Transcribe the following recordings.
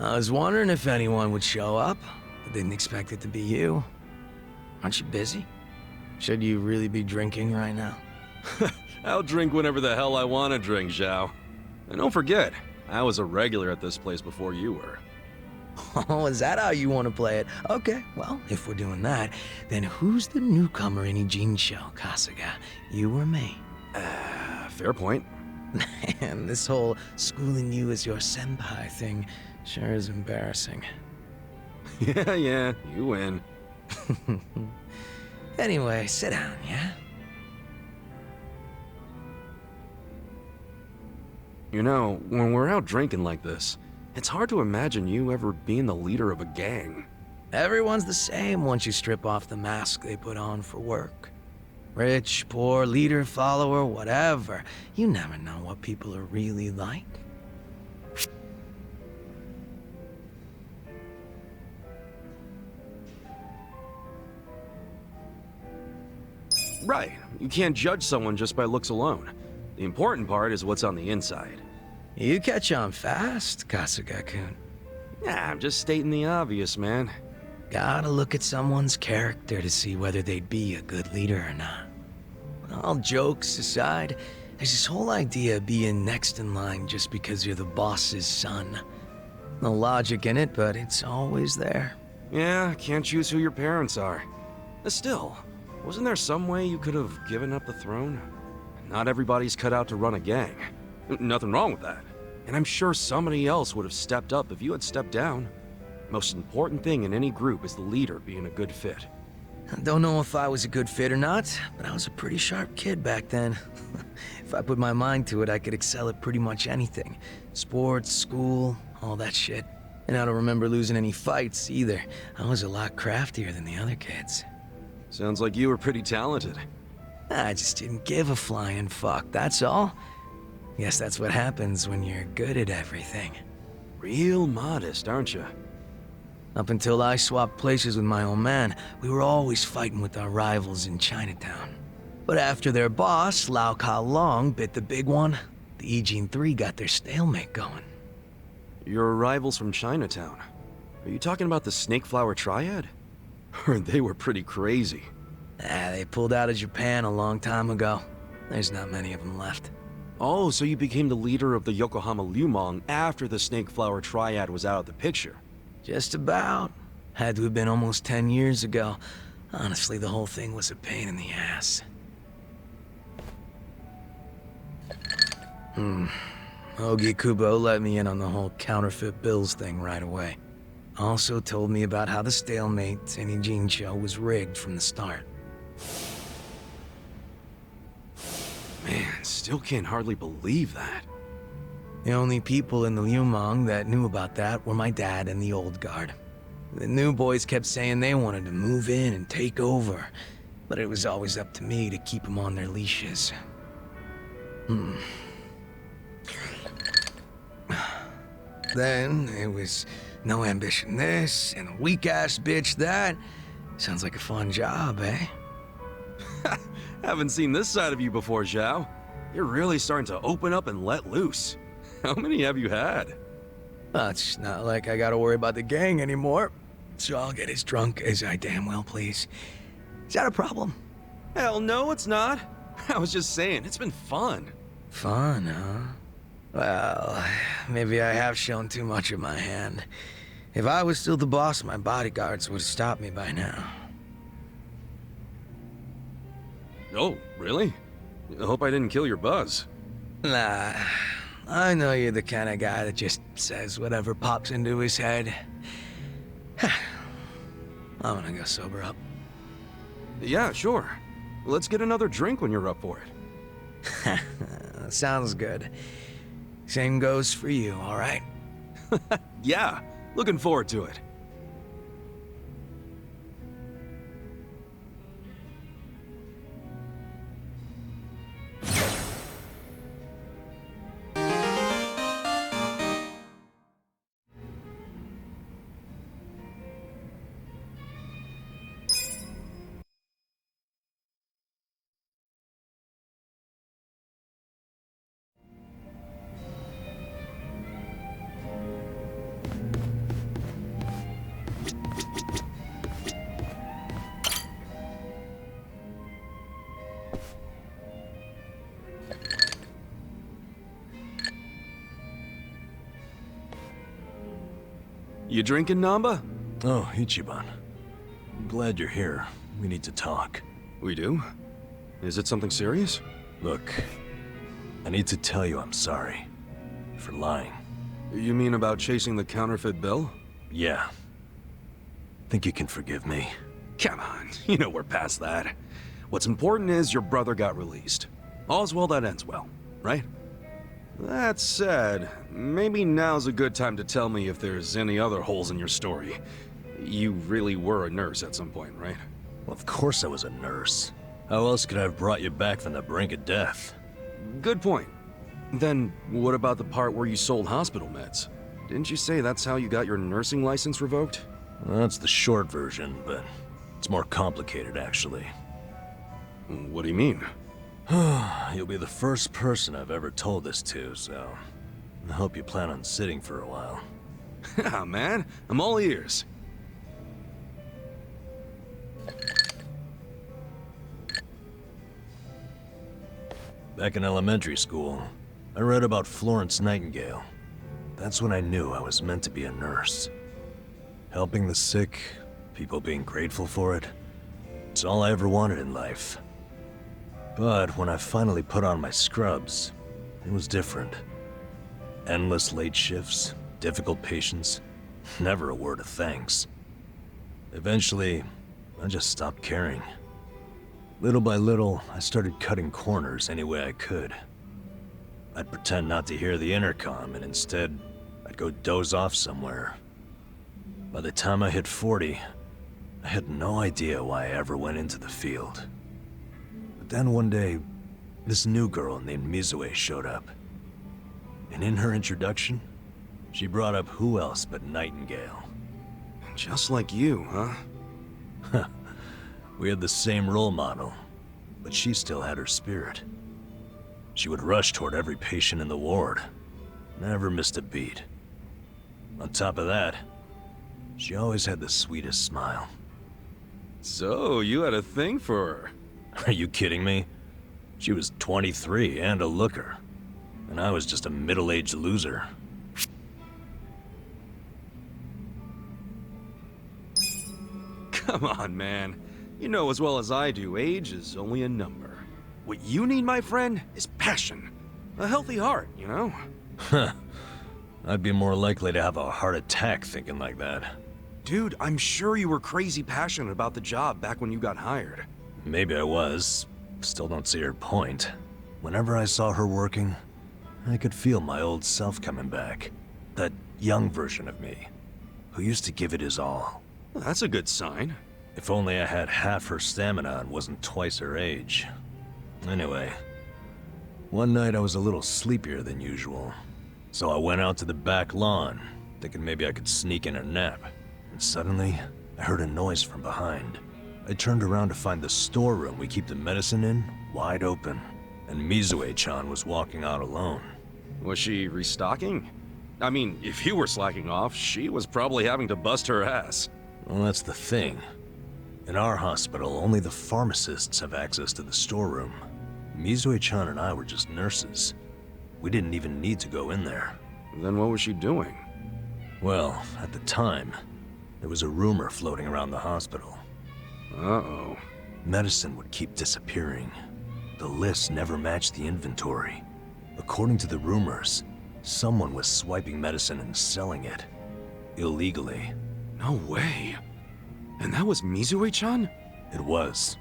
I was wondering if anyone would show up, but didn't expect it to be you. Aren't you busy? Should you really be drinking right now? I'll drink whenever the hell I want to drink, Zhao. And don't forget, I was a regular at this place before you were. Oh, is that how you want to play it? Okay, well, if we're doing that, then who's the newcomer in Ijincho, Kasuga? You or me? Fair point. Man, this whole schooling you as your senpai thing sure is embarrassing. Yeah, you win. Anyway, sit down, yeah? You know, when we're out drinking like this, it's hard to imagine you ever being the leader of a gang. Everyone's the same once you strip off the mask they put on for work. Rich, poor, leader, follower, whatever. You never know what people are really like. Right, you can't judge someone just by looks alone. The important part is what's on the inside. You catch on fast, Kasuga-kun. Nah, I'm just stating the obvious, man. Gotta look at someone's character to see whether they'd be a good leader or not. All jokes aside, there's this whole idea of being next in line just because you're the boss's son. No logic in it, but it's always there. Yeah, can't choose who your parents are. Still, wasn't there some way you could have given up the throne? Not everybody's cut out to run a gang. Nothing wrong with that. And I'm sure somebody else would have stepped up if you had stepped down. Most important thing in any group is the leader being a good fit. I don't know if I was a good fit or not, but I was a pretty sharp kid back then. If I put my mind to it, I could excel at pretty much anything. Sports, school, all that shit. And I don't remember losing any fights either. I was a lot craftier than the other kids. Sounds like you were pretty talented. I just didn't give a flying fuck, that's all. Guess that's what happens when you're good at everything. Real modest, aren't you? Up until I swapped places with my old man, we were always fighting with our rivals in Chinatown. But after their boss, Lau Ka Long, bit the big one, the Ijin 3 got their stalemate going. Your rivals from Chinatown. Are you talking about the Snakeflower Triad? Heard they were pretty crazy. They pulled out of Japan a long time ago. There's not many of them left. Oh, so you became the leader of the Yokohama Liumang after the Snakeflower Triad was out of the picture? Just about. Had to have been almost 10 years ago. Honestly, the whole thing was a pain in the ass. Ogi Kubo let me in on the whole counterfeit bills thing right away. Also told me about how the stalemate in Ijincho was rigged from the start. Man, still can't hardly believe that. The only people in the Liumang that knew about that were my dad and the old guard. The new boys kept saying they wanted to move in and take over, but it was always up to me to keep them on their leashes. Then it was no ambition this, and a weak-ass bitch that. Sounds like a fun job, eh? Haven't seen this side of you before, Zhao. You're really starting to open up and let loose. How many have you had? It's not like I gotta worry about the gang anymore, so I'll get as drunk as I damn well please. Is that a problem? Hell no, it's not. I was just saying, it's been fun. Fun, huh? Well, maybe I have shown too much of my hand. If I was still the boss, my bodyguards would have stopped me by now. Oh, really? I hope I didn't kill your buzz. Nah, I know you're the kind of guy that just says whatever pops into his head. I'm gonna go sober up. Yeah, sure. Let's get another drink when you're up for it. Sounds good. Same goes for you, all right? Yeah, looking forward to it. You drinking, Namba? Oh, Ichiban. I'm glad you're here. We need to talk. We do? Is it something serious? Look, I need to tell you I'm sorry. For lying. You mean about chasing the counterfeit bill? Yeah. Think you can forgive me? Come on, you know we're past that. What's important is your brother got released. All's well that ends well, right? That said, maybe now's a good time to tell me if there's any other holes in your story. You really were a nurse at some point, right? Well, of course I was a nurse. How else could I have brought you back from the brink of death? Good point. Then, what about the part where you sold hospital meds? Didn't you say that's how you got your nursing license revoked? Well, that's the short version, but it's more complicated, actually. What do you mean? You'll be the first person I've ever told this to, so I hope you plan on sitting for a while. Yeah, man, I'm all ears. Back in elementary school, I read about Florence Nightingale. That's when I knew I was meant to be a nurse. Helping the sick, people being grateful for it, it's all I ever wanted in life. But when I finally put on my scrubs, it was different. Endless late shifts, difficult patients, never a word of thanks. Eventually, I just stopped caring. Little by little, I started cutting corners any way I could. I'd pretend not to hear the intercom, and instead, I'd go doze off somewhere. By the time I hit 40, I had no idea why I ever went into the field. But then one day, this new girl named Mizue showed up. And in her introduction, she brought up who else but Nightingale. Just like you, huh? We had the same role model, but she still had her spirit. She would rush toward every patient in the ward, never missed a beat. On top of that, she always had the sweetest smile. So, you had a thing for her? Are you kidding me? She was 23 and a looker, and I was just a middle-aged loser. Come on, man. You know as well as I do, age is only a number. What you need, my friend, is passion. A healthy heart, you know? Huh. I'd be more likely to have a heart attack thinking like that. Dude, I'm sure you were crazy passionate about the job back when you got hired. Maybe I was. Still don't see her point. Whenever I saw her working, I could feel my old self coming back. That young version of me, who used to give it his all. Well, that's a good sign. If only I had half her stamina and wasn't twice her age. Anyway, one night I was a little sleepier than usual. So I went out to the back lawn, thinking maybe I could sneak in a nap. And suddenly, I heard a noise from behind. I turned around to find the storeroom we keep the medicine in wide open, and Mizue-chan was walking out alone. Was she restocking? I mean, if you were slacking off, she was probably having to bust her ass. Well, that's the thing. In our hospital, only the pharmacists have access to the storeroom. Mizue-chan and I were just nurses. We didn't even need to go in there. Then what was she doing? Well, at the time, there was a rumor floating around the hospital. Uh-oh. Medicine would keep disappearing. The list never matched the inventory. According to the rumors, someone was swiping medicine and selling it. Illegally. No way. And that was Mizue-chan? It was.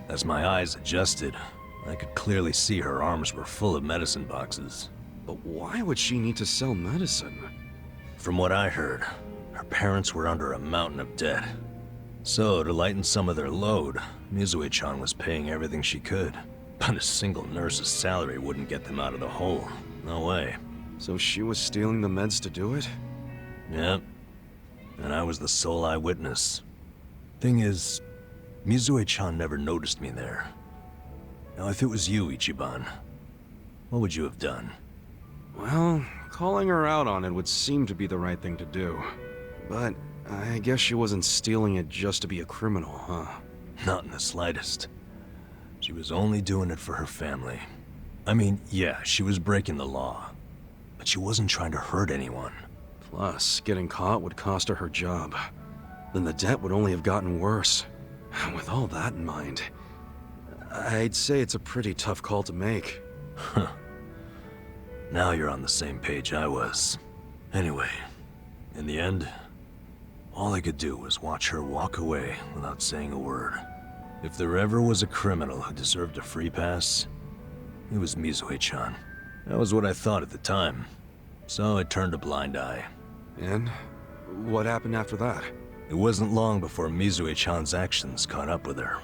As my eyes adjusted, I could clearly see her arms were full of medicine boxes. But why would she need to sell medicine? From what I heard, her parents were under a mountain of debt. So, to lighten some of their load, Mizue-chan was paying everything she could. But a single nurse's salary wouldn't get them out of the hole. No way. So she was stealing the meds to do it? Yep. And I was the sole eyewitness. Thing is, Mizue-chan never noticed me there. Now, if it was you, Ichiban, what would you have done? Well, calling her out on it would seem to be the right thing to do. But I guess she wasn't stealing it just to be a criminal, huh? Not in the slightest. She was only doing it for her family. I mean, yeah, she was breaking the law. But she wasn't trying to hurt anyone. Plus, getting caught would cost her her job. Then the debt would only have gotten worse. With all that in mind, I'd say it's a pretty tough call to make. Huh. Now you're on the same page I was. Anyway, in the end, all I could do was watch her walk away without saying a word. If there ever was a criminal who deserved a free pass, it was Mizue-chan. That was what I thought at the time, so I turned a blind eye. And what happened after that? It wasn't long before Mizue-chan's actions caught up with her.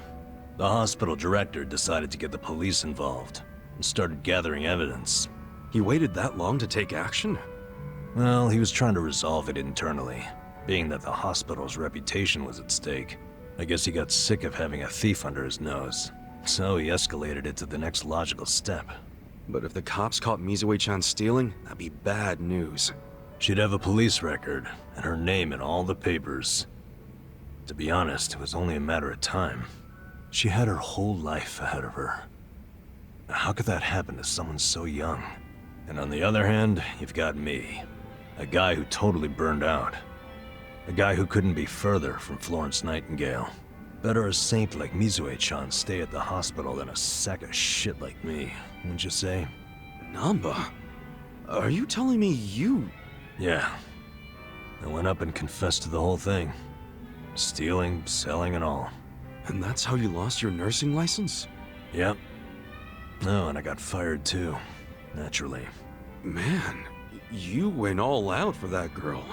The hospital director decided to get the police involved and started gathering evidence. He waited that long to take action? Well, he was trying to resolve it internally, being that the hospital's reputation was at stake. I guess he got sick of having a thief under his nose, so he escalated it to the next logical step. But if the cops caught Mizue-chan stealing, that'd be bad news. She'd have a police record, and her name in all the papers. To be honest, it was only a matter of time. She had her whole life ahead of her. How could that happen to someone so young? And on the other hand, you've got me. A guy who totally burned out. A guy who couldn't be further from Florence Nightingale. Better a saint like Mizue-chan stay at the hospital than a sack of shit like me, wouldn't you say? Namba? Are you telling me you... Yeah. I went up and confessed to the whole thing. Stealing, selling, and all. And that's how you lost your nursing license? Yep. No, and I got fired too. Naturally. Man, you went all out for that girl.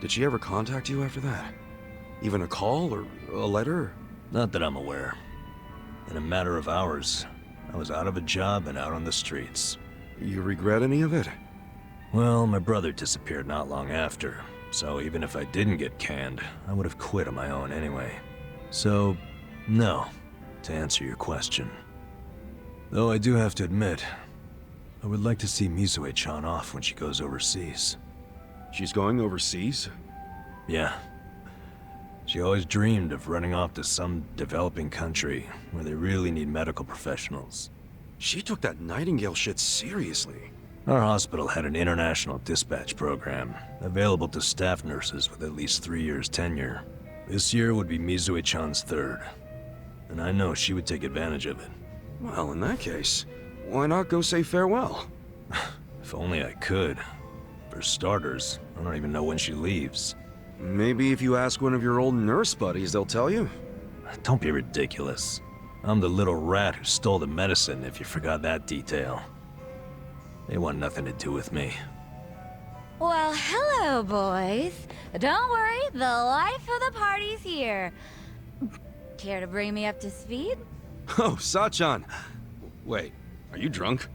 Did she ever contact you after that? Even a call or a letter? Not that I'm aware. In a matter of hours, I was out of a job and out on the streets. You regret any of it? Well, my brother disappeared not long after, so even if I didn't get canned, I would have quit on my own anyway. So, no, to answer your question. Though I do have to admit, I would like to see Mizue-chan off when she goes overseas. She's going overseas? Yeah. She always dreamed of running off to some developing country where they really need medical professionals. She took that Nightingale shit seriously. Our hospital had an international dispatch program, available to staff nurses with at least 3 years tenure. This year would be Mizue-chan's third, and I know she would take advantage of it. Well, in that case, why not go say farewell? If only I could. For starters, I don't even know when she leaves. Maybe if you ask one of your old nurse buddies, they'll tell you. Don't be ridiculous. I'm the little rat who stole the medicine, if you forgot that detail. They want nothing to do with me. Well, hello, boys. Don't worry, the life of the party's here. Care to bring me up to speed? Oh, Sachan. Wait, are you drunk?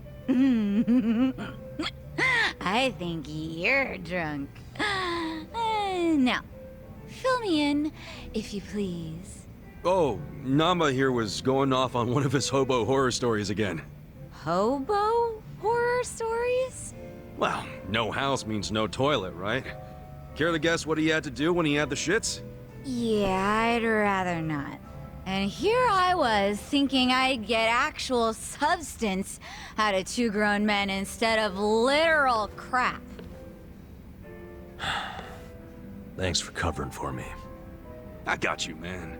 I think you're drunk. Now, fill me in, if you please. Oh, Namba here was going off on one of his hobo horror stories again. Hobo horror stories? Well, no house means no toilet, right? Care to guess what he had to do when he had the shits? Yeah, I'd rather not. And here I was, thinking I'd get actual substance out of two grown men instead of literal crap. Thanks for covering for me. I got you, man.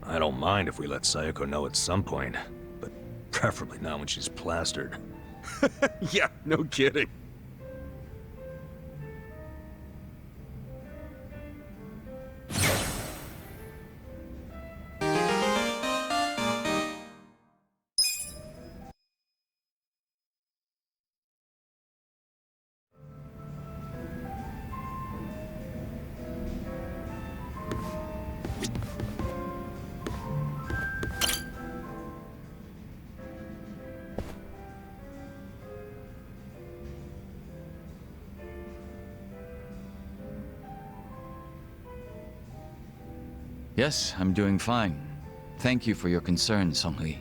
I don't mind if we let Sayoko know at some point, but preferably not when she's plastered. Yeah, no kidding. Yes, I'm doing fine. Thank you for your concern, Song-Lee.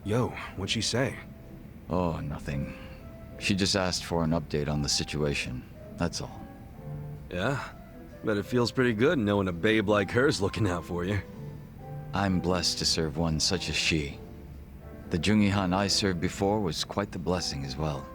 Yo, what'd she say? Oh, nothing. She just asked for an update on the situation. That's all. Yeah? Bet it feels pretty good knowing a babe like her's looking out for you. I'm blessed to serve one such as she. The Jungi-han I served before was quite the blessing as well.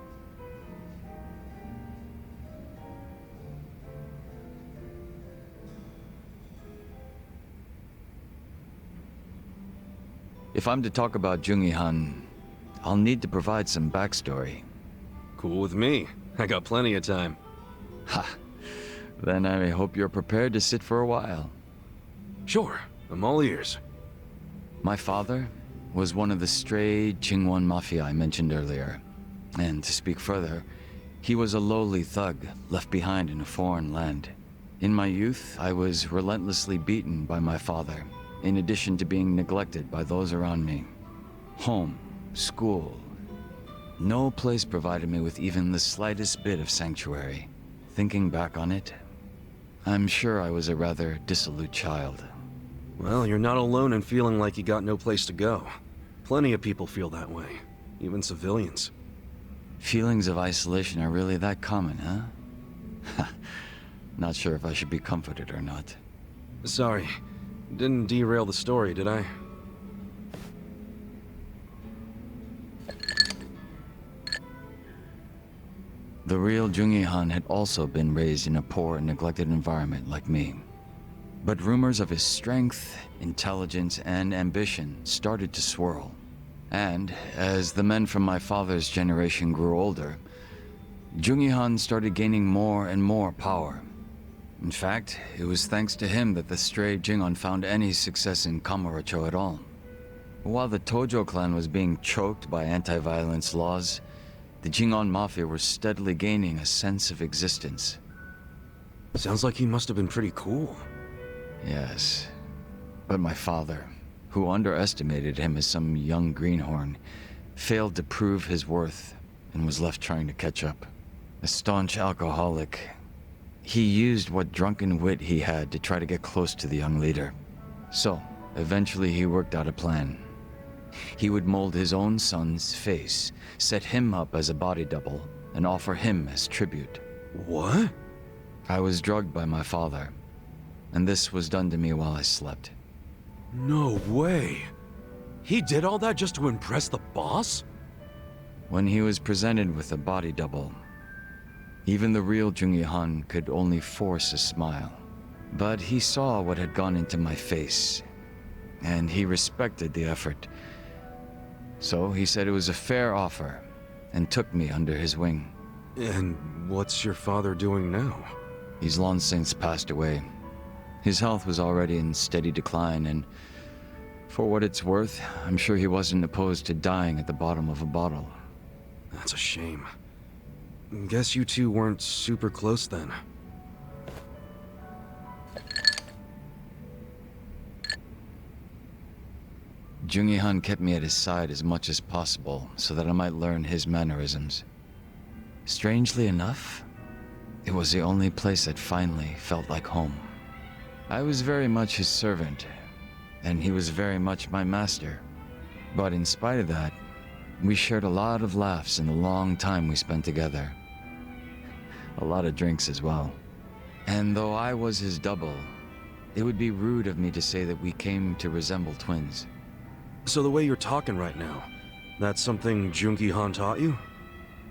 If I'm to talk about Jungi-han, I'll need to provide some backstory. Cool with me. I got plenty of time. Ha! Then I hope you're prepared to sit for a while. Sure, I'm all ears. My father was one of the stray Qingwan Mafia I mentioned earlier. And to speak further, he was a lowly thug left behind in a foreign land. In my youth, I was relentlessly beaten by my father, in addition to being neglected by those around me. Home, school. No place provided me with even the slightest bit of sanctuary. Thinking back on it, I'm sure I was a rather dissolute child. Well, you're not alone in feeling like you got no place to go. Plenty of people feel that way, even civilians. Feelings of isolation are really that common, huh? Not sure if I should be comforted or not. Sorry, didn't derail the story, did I? The real Jungi-han had also been raised in a poor and neglected environment like me. But rumors of his strength, intelligence, and ambition started to swirl. And as the men from my father's generation grew older, Jungi-han started gaining more and more power. In fact, it was thanks to him that the stray Jingon found any success in Kamurocho at all. While the Tojo clan was being choked by anti-violence laws, the Jingon Mafia were steadily gaining a sense of existence. Sounds like he must have been pretty cool. Yes, but my father, who underestimated him as some young greenhorn, failed to prove his worth and was left trying to catch up. A staunch alcoholic, he used what drunken wit he had to try to get close to the young leader. So, eventually he worked out a plan. He would mold his own son's face, set him up as a body double, and offer him as tribute. What? I was drugged by my father, and this was done to me while I slept. No way. He did all that just to impress the boss? When he was presented with a body double, even the real Jungi-han could only force a smile. But he saw what had gone into my face, and he respected the effort. So he said it was a fair offer, and took me under his wing. And what's your father doing now? He's long since passed away. His health was already in steady decline, and for what it's worth, I'm sure he wasn't opposed to dying at the bottom of a bottle. That's a shame. Guess you two weren't super close then. Jungi-han kept me at his side as much as possible so that I might learn his mannerisms. Strangely enough, it was the only place that finally felt like home. I was very much his servant, and he was very much my master. But in spite of that, we shared a lot of laughs in the long time we spent together. A lot of drinks as well. And though I was his double, it would be rude of me to say that we came to resemble twins. So the way you're talking right now, that's something Jungi-han taught you?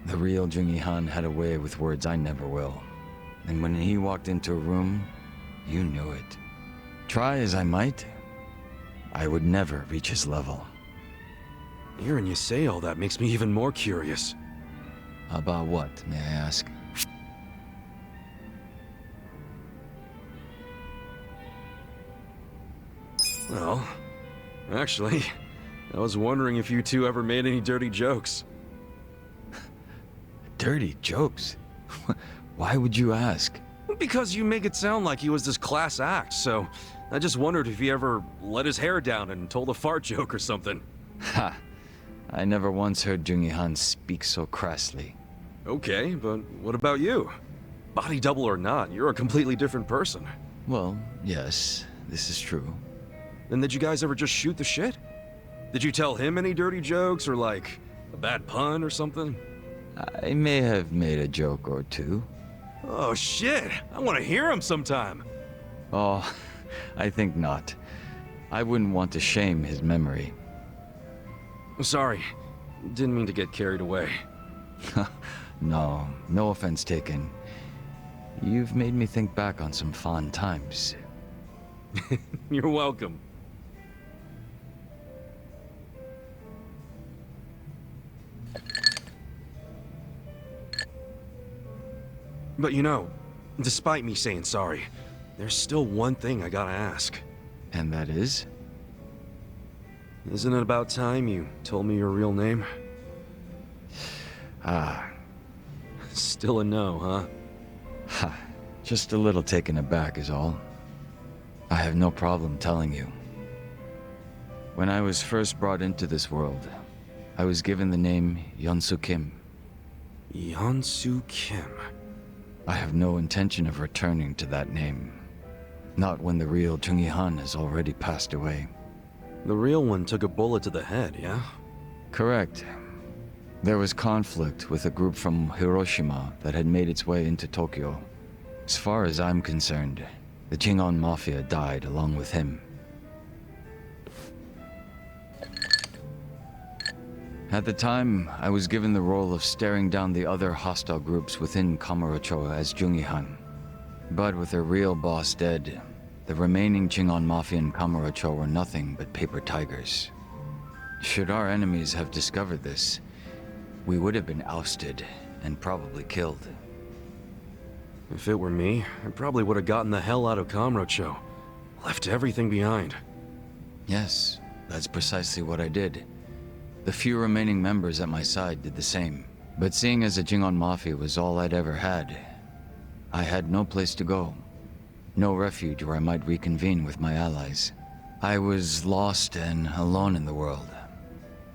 The real Jungi-han had a way with words I never will. And when he walked into a room, you knew it. Try as I might, I would never reach his level. Hearing you say all that makes me even more curious. About what, may I ask? Well, actually, I was wondering if you two ever made any dirty jokes. Dirty jokes? Why would you ask? Because you make it sound like he was this class act, so I just wondered if he ever let his hair down and told a fart joke or something. Ha! I never once heard Jungi-han speak so crassly. Okay, but what about you? Body double or not, you're a completely different person. Well, yes, this is true. Then did you guys ever just shoot the shit? Did you tell him any dirty jokes or like a bad pun or something? I may have made a joke or two. Oh shit, I want to hear him sometime. Oh, I think not. I wouldn't want to shame his memory. Sorry. Didn't mean to get carried away. No offense taken. You've made me think back on some fond times. You're welcome. But you know, despite me saying sorry, there's still one thing I gotta ask. And that is? Isn't it about time you told me your real name? Still a no, huh? Ha. Just a little taken aback is all. I have no problem telling you. When I was first brought into this world, I was given the name Yeonsu Kim. Yeonsu Kim. I have no intention of returning to that name. Not when the real Jungi Han has already passed away. The real one took a bullet to the head, yeah? Correct. There was conflict with a group from Hiroshima that had made its way into Tokyo. As far as I'm concerned, the Jingon Mafia died along with him. At the time, I was given the role of staring down the other hostile groups within Kamurocho as Jungi Han. But with their real boss dead, the remaining Jingon Mafia in Kamurocho were nothing but paper tigers. Should our enemies have discovered this, we would have been ousted and probably killed. If it were me, I probably would have gotten the hell out of Kamurocho. Left everything behind. Yes, that's precisely what I did. The few remaining members at my side did the same. But seeing as the Jingon Mafia was all I'd ever had, I had no place to go. No refuge where I might reconvene with my allies. I was lost and alone in the world.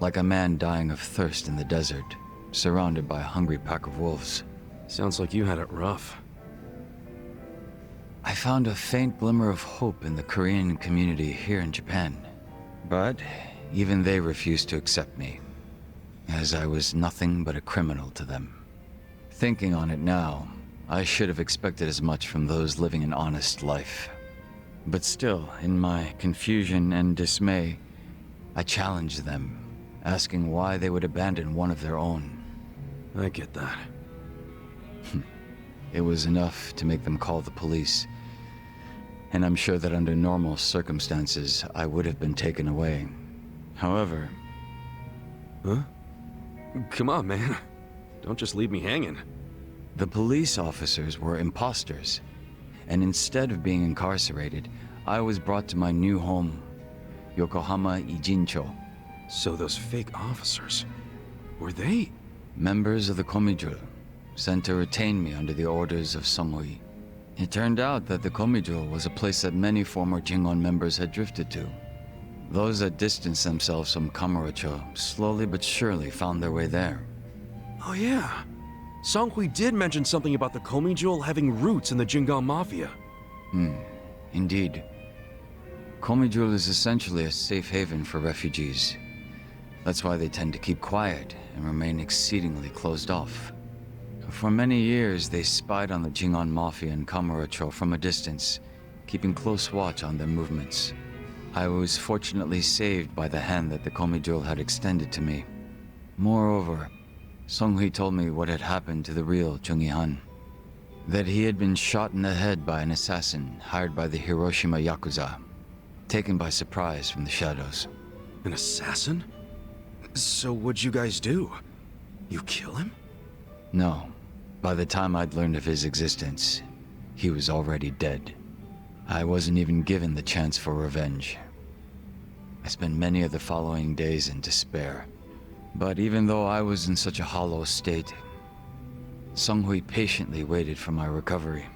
Like a man dying of thirst in the desert, surrounded by a hungry pack of wolves. Sounds like you had it rough. I found a faint glimmer of hope in the Korean community here in Japan. But even they refused to accept me, as I was nothing but a criminal to them. Thinking on it now, I should have expected as much from those living an honest life. But still, in my confusion and dismay, I challenged them, asking why they would abandon one of their own. I get that. It was enough to make them call the police. And I'm sure that under normal circumstances, I would have been taken away. However... Huh? Come on, man. Don't just leave me hanging. The police officers were imposters, and instead of being incarcerated, I was brought to my new home, Yokohama Ijincho. So those fake officers, were they? Members of the Komijul, sent to retain me under the orders of Songhui. It turned out that the Komijul was a place that many former Jingon members had drifted to. Those that distanced themselves from Kamurocho slowly but surely found their way there. Oh yeah. Songhui did mention something about the Komijul having roots in the Jingon Mafia. Indeed. Komijul is essentially a safe haven for refugees. That's why they tend to keep quiet and remain exceedingly closed off. For many years, they spied on the Jingon Mafia in Kamurocho from a distance, keeping close watch on their movements. I was fortunately saved by the hand that the Komijul had extended to me. Moreover, Songhui told me what had happened to the real Jungi Han. That he had been shot in the head by an assassin hired by the Hiroshima Yakuza, taken by surprise from the shadows. An assassin? So what'd you guys do? You kill him? No. By the time I'd learned of his existence, he was already dead. I wasn't even given the chance for revenge. I spent many of the following days in despair. But even though I was in such a hollow state, Songhui patiently waited for my recovery.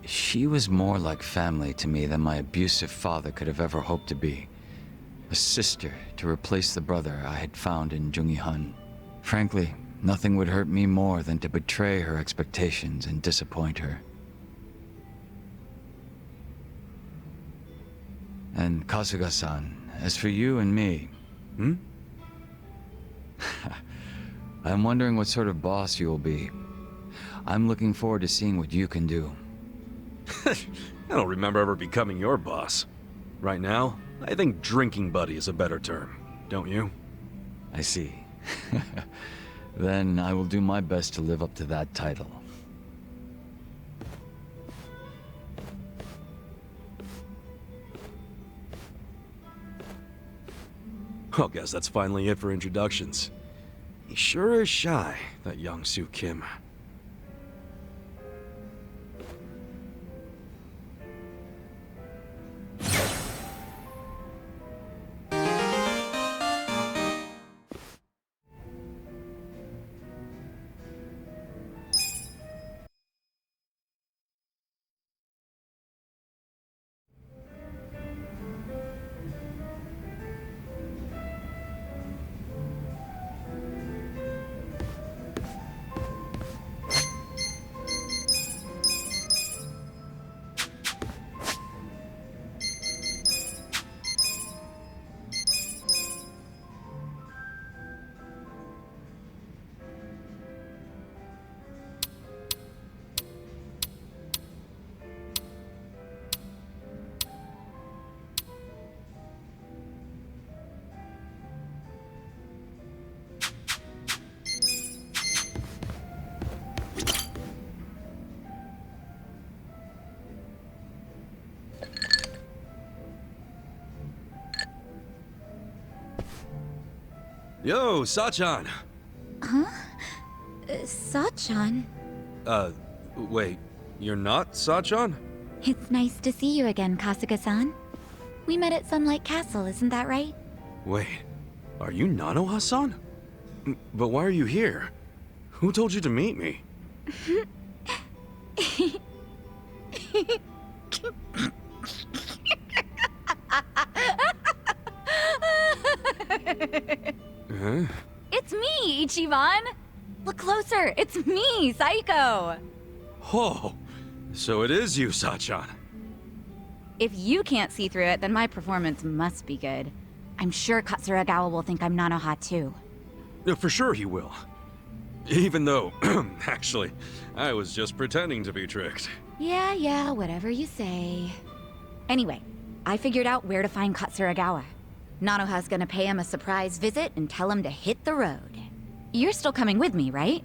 She was more like family to me than my abusive father could have ever hoped to be. A sister to replace the brother I had found in Jungi Han. Frankly, nothing would hurt me more than to betray her expectations and disappoint her. And Kasuga-san, as for you and me... I'm wondering what sort of boss you will be. I'm looking forward to seeing what you can do. I don't remember ever becoming your boss. Right now, I think drinking buddy is a better term, don't you? I see. Then I will do my best to live up to that title. Well, guess that's finally it for introductions. He sure is shy, that young Soo Kim. Yo, Sachan! Sachan? Wait, you're not Sachan? It's nice to see you again, Kasuga-san. We met at Sunlight Castle, isn't that right? Wait, are you Nanoha-san? But why are you here? Who told you to meet me? Huh? It's me, Ichiban! Look closer, it's me, Saiko! Oh, so it is you, Sachan. If you can't see through it, then my performance must be good. I'm sure Katsuragawa will think I'm Nanoha too. For sure he will. Even though, actually, I was just pretending to be tricked. Yeah, whatever you say. Anyway, I figured out where to find Katsuragawa. Nanoha's gonna pay him a surprise visit and tell him to hit the road. You're still coming with me, right?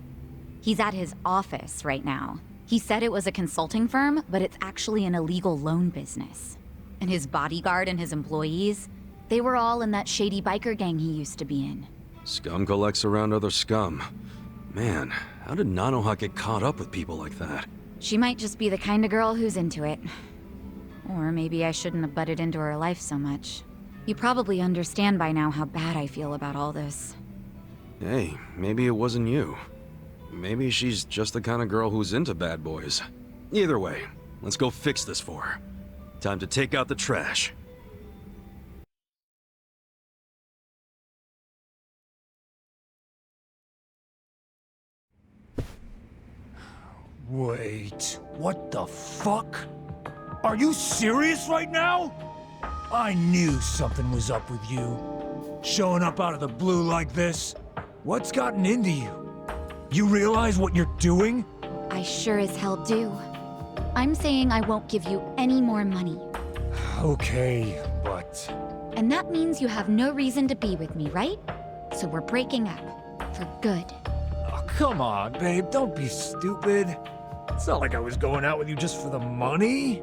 He's at his office right now. He said it was a consulting firm, but it's actually an illegal loan business. And his bodyguard and his employees, they were all in that shady biker gang he used to be in. Scum collects around other scum. Man, how did Nanoha get caught up with people like that? She might just be the kind of girl who's into it. Or maybe I shouldn't have butted into her life so much. You probably understand by now how bad I feel about all this. Hey, maybe it wasn't you. Maybe she's just the kind of girl who's into bad boys. Either way, let's go fix this for her. Time to take out the trash. Wait, what the fuck? Are you serious right now? I knew something was up with you. Showing up out of the blue like this. What's gotten into you? You realize what you're doing? I sure as hell do. I'm saying I won't give you any more money. Okay, but... And that means you have no reason to be with me, right? So we're breaking up. For good. Oh, come on, babe, don't be stupid. It's not like I was going out with you just for the money.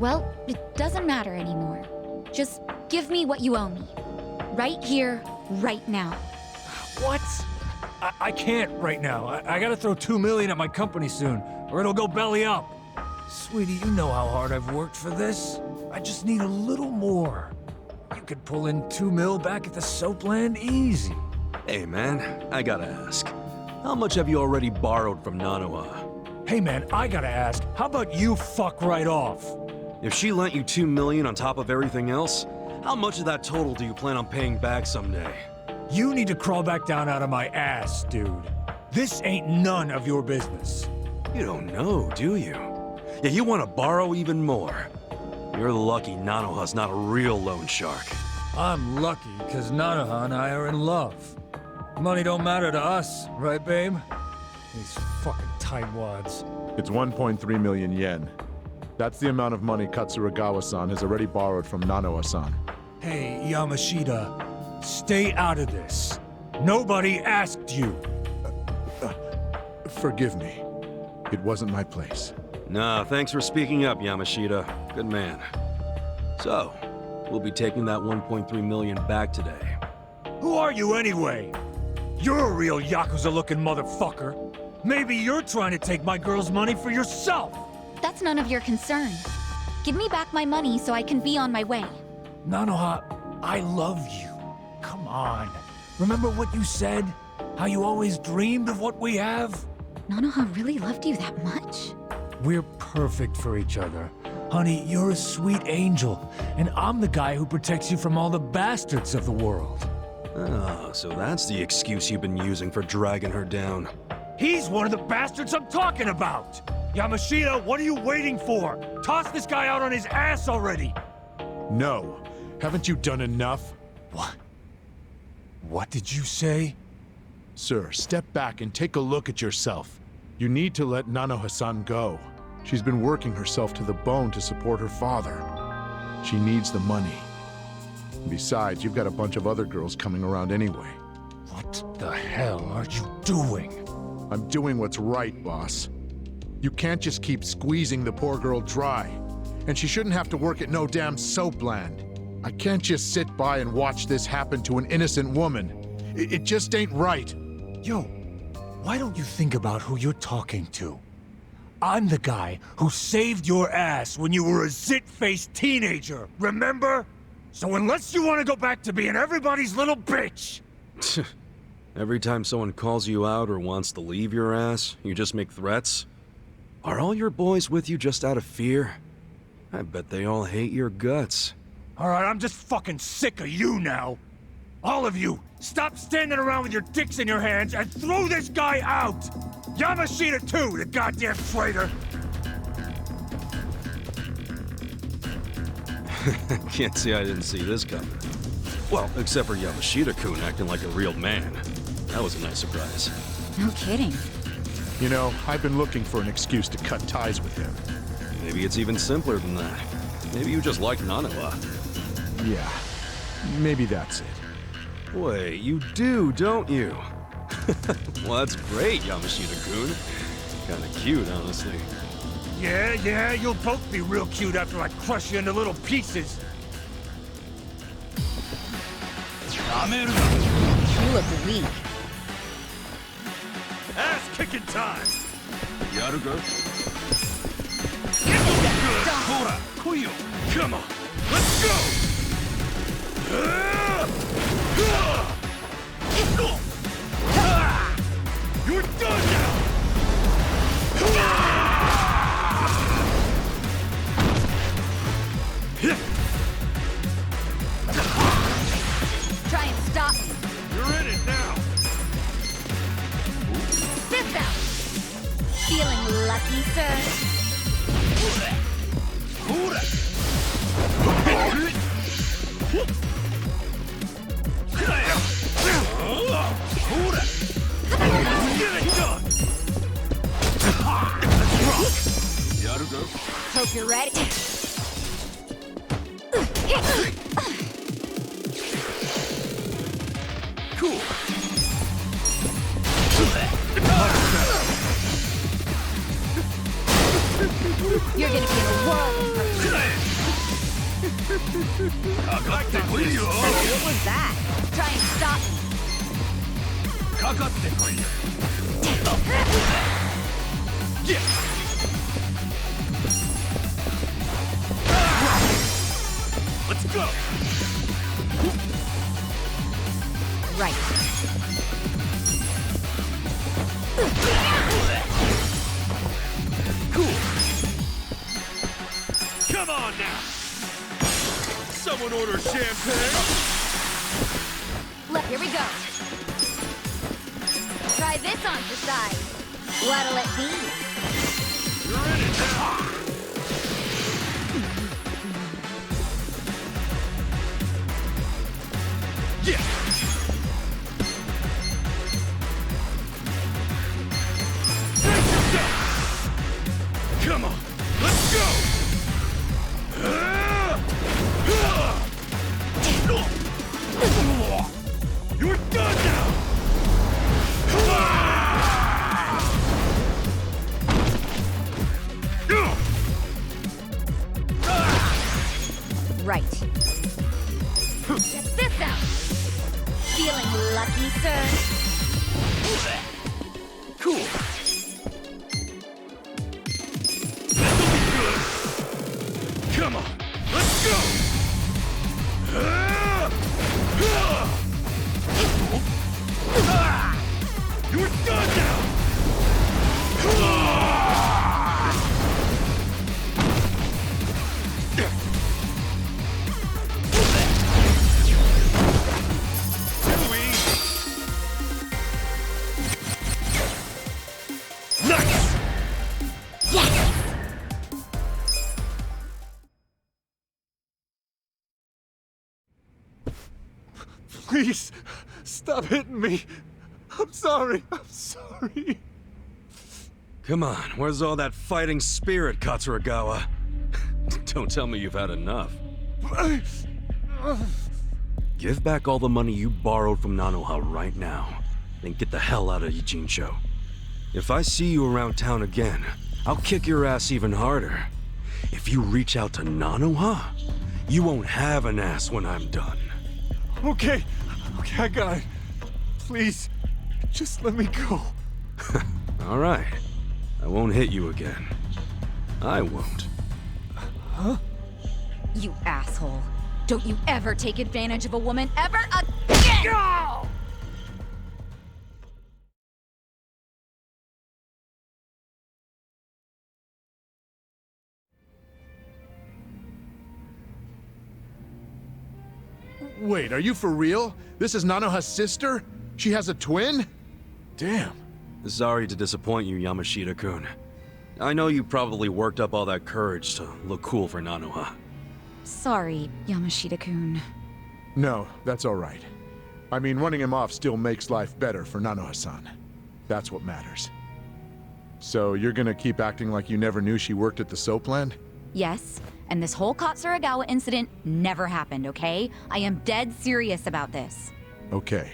Well, it doesn't matter anymore. Just give me what you owe me. Right here, right now. What? I can't right now. I gotta throw $2 million at my company soon, or it'll go belly up. Sweetie, you know how hard I've worked for this. I just need a little more. You could pull in $2 mil back at the Soapland easy. Hey man, I gotta ask. How much have you already borrowed from Nanoha? Hey man, I gotta ask, how about you fuck right off? If she lent you $2 million on top of everything else, how much of that total do you plan on paying back someday? You need to crawl back down out of my ass, dude. This ain't none of your business. You don't know, do you? Yeah, you want to borrow even more. You're lucky Nanoha's not a real loan shark. I'm lucky because Nanoha and I are in love. Money don't matter to us, right, babe? These fucking tightwads. It's 1.3 million yen. That's the amount of money Katsuragawa-san has already borrowed from Nanoha-san. Hey, Yamashita, stay out of this. Nobody asked you. Forgive me. It wasn't my place. Nah, thanks for speaking up, Yamashita. Good man. So, we'll be taking that 1.3 million back today. Who are you anyway? You're a real Yakuza-looking motherfucker. Maybe you're trying to take my girl's money for yourself. That's none of your concern. Give me back my money so I can be on my way. Nanoha, I love you. Come on. Remember what you said? How you always dreamed of what we have? Nanoha really loved you that much? We're perfect for each other. Honey, you're a sweet angel, and I'm the guy who protects you from all the bastards of the world. Ah, so that's the excuse you've been using for dragging her down. He's one of the bastards I'm talking about! Yamashita, what are you waiting for? Toss this guy out on his ass already! No. Haven't you done enough? What? What did you say? Sir, step back and take a look at yourself. You need to let Nanoha-san go. She's been working herself to the bone to support her father. She needs the money. Besides, you've got a bunch of other girls coming around anyway. What the hell are you doing? I'm doing what's right, boss. You can't just keep squeezing the poor girl dry. And she shouldn't have to work at no damn soap land. I can't just sit by and watch this happen to an innocent woman. It just ain't right. Yo, why don't you think about who you're talking to? I'm the guy who saved your ass when you were a zit-faced teenager, remember? So unless you want to go back to being everybody's little bitch... Every time someone calls you out or wants to leave your ass, you just make threats? Are all your boys with you just out of fear? I bet they all hate your guts. Alright, I'm just fucking sick of you now. All of you, stop standing around with your dicks in your hands and throw this guy out! Yamashita too, the goddamn traitor! Can't say I didn't see this coming. Well, except for Yamashita-kun acting like a real man. That was a nice surprise. No kidding. You know, I've been looking for an excuse to cut ties with him. Maybe it's even simpler than that. Maybe you just like Nanoha. Yeah, maybe that's it. Wait, you do, don't you? Well, that's great, Yamashita-kun. Kinda cute, honestly. Yeah, you'll both be real cute after I crush you into little pieces. You look weak. Ass-kicking time! Come on, let's go! You're done now! Try and stop me. You're in it now! Fist out! Feeling lucky, sir? Hope you're ready. Cool. You're gonna be in a whirl of hurt. What was that? Try and stop me. Let's go! Right. Cool. Come on now! Someone order champagne! Look, here we go. Try this on for size. What'll it be? You're in it now! Yeah! Brace yourself! Come on, let's go! You're done now! Come on, let's go! You're done now! Nice! Please, stop hitting me. I'm sorry. I'm sorry. Come on, where's all that fighting spirit, Katsuragawa? Don't tell me you've had enough. Give back all the money you borrowed from Nanoha right now, then get the hell out of Ijincho. If I see you around town again, I'll kick your ass even harder. If you reach out to Nanoha, you won't have an ass when I'm done. Okay, I got it. Please, just let me go. All right. I won't hit you again. I won't. You asshole. Don't you ever take advantage of a woman ever again! Wait, are you for real? This is Nanoha's sister? She has a twin? Damn. Sorry to disappoint you, Yamashita-kun. I know you probably worked up all that courage to look cool for Nanoha. Sorry, Yamashita-kun. No, that's all right. I mean, running him off still makes life better for Nanoha-san. That's what matters. So you're gonna keep acting like you never knew she worked at the soap land? Yes, and this whole Katsuragawa incident never happened, okay? I am dead serious about this. Okay.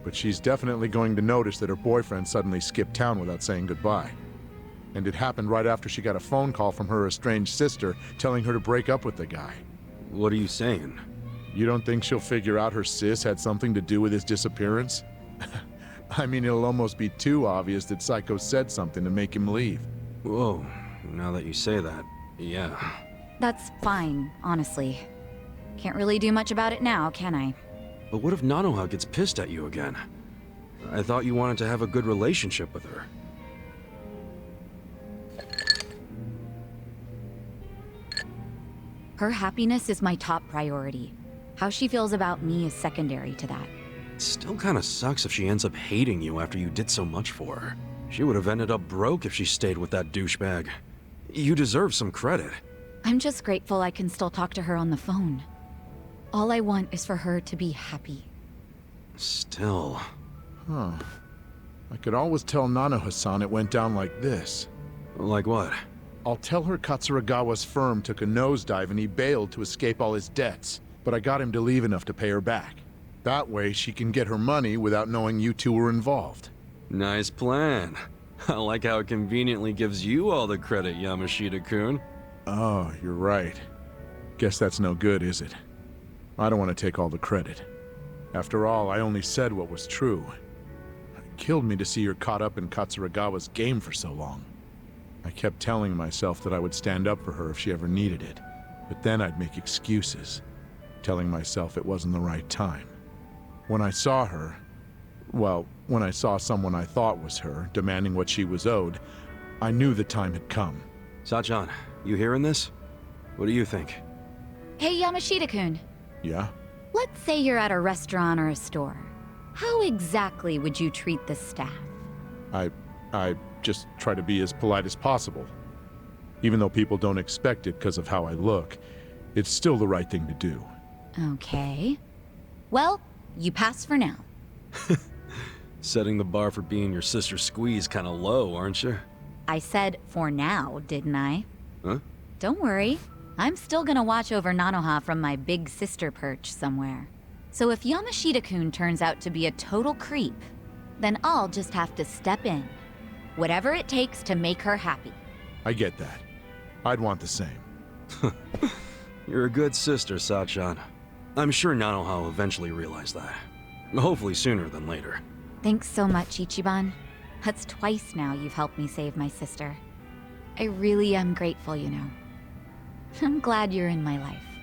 But she's definitely going to notice that her boyfriend suddenly skipped town without saying goodbye. And it happened right after she got a phone call from her estranged sister telling her to break up with the guy. What are you saying? You don't think she'll figure out her sis had something to do with his disappearance? I mean, it'll almost be too obvious that Psycho said something to make him leave. Whoa, now that you say that, yeah. That's fine, honestly. Can't really do much about it now, can I? But what if Nanoha gets pissed at you again? I thought you wanted to have a good relationship with her. Her happiness is my top priority. How she feels about me is secondary to that. It still kinda sucks if she ends up hating you after you did so much for her. She would have ended up broke if she stayed with that douchebag. You deserve some credit. I'm just grateful I can still talk to her on the phone. All I want is for her to be happy. Still... Huh. I could always tell Nanoha-san it went down like this. Like what? I'll tell her Katsuragawa's firm took a nosedive and he bailed to escape all his debts, but I got him to leave enough to pay her back. That way she can get her money without knowing you two were involved. Nice plan. I like how it conveniently gives you all the credit, Yamashita-kun. Oh, you're right. Guess that's no good, is it? I don't want to take all the credit. After all, I only said what was true. It killed me to see her caught up in Katsuragawa's game for so long. I kept telling myself that I would stand up for her if she ever needed it, but then I'd make excuses, telling myself it wasn't the right time. When I saw her, well, when I saw someone I thought was her, demanding what she was owed, I knew the time had come. Sachan, you hearing this? What do you think? Hey, Yamashita-kun. Yeah? Let's say you're at a restaurant or a store. How exactly would you treat the staff? I just try to be as polite as possible. Even though people don't expect it because of how I look, it's still the right thing to do. Okay. Well, you pass for now. Setting the bar for being your sister's squeeze kinda low, aren't you? I said for now, didn't I? Huh? Don't worry. I'm still gonna watch over Nanoha from my big sister perch somewhere. So if Yamashita-kun turns out to be a total creep, then I'll just have to step in. Whatever it takes to make her happy. I get that. I'd want the same. You're a good sister, Sachan. I'm sure Nanoha will eventually realize that. Hopefully sooner than later. Thanks so much, Ichiban. That's twice now you've helped me save my sister. I really am grateful, you know. I'm glad you're in my life.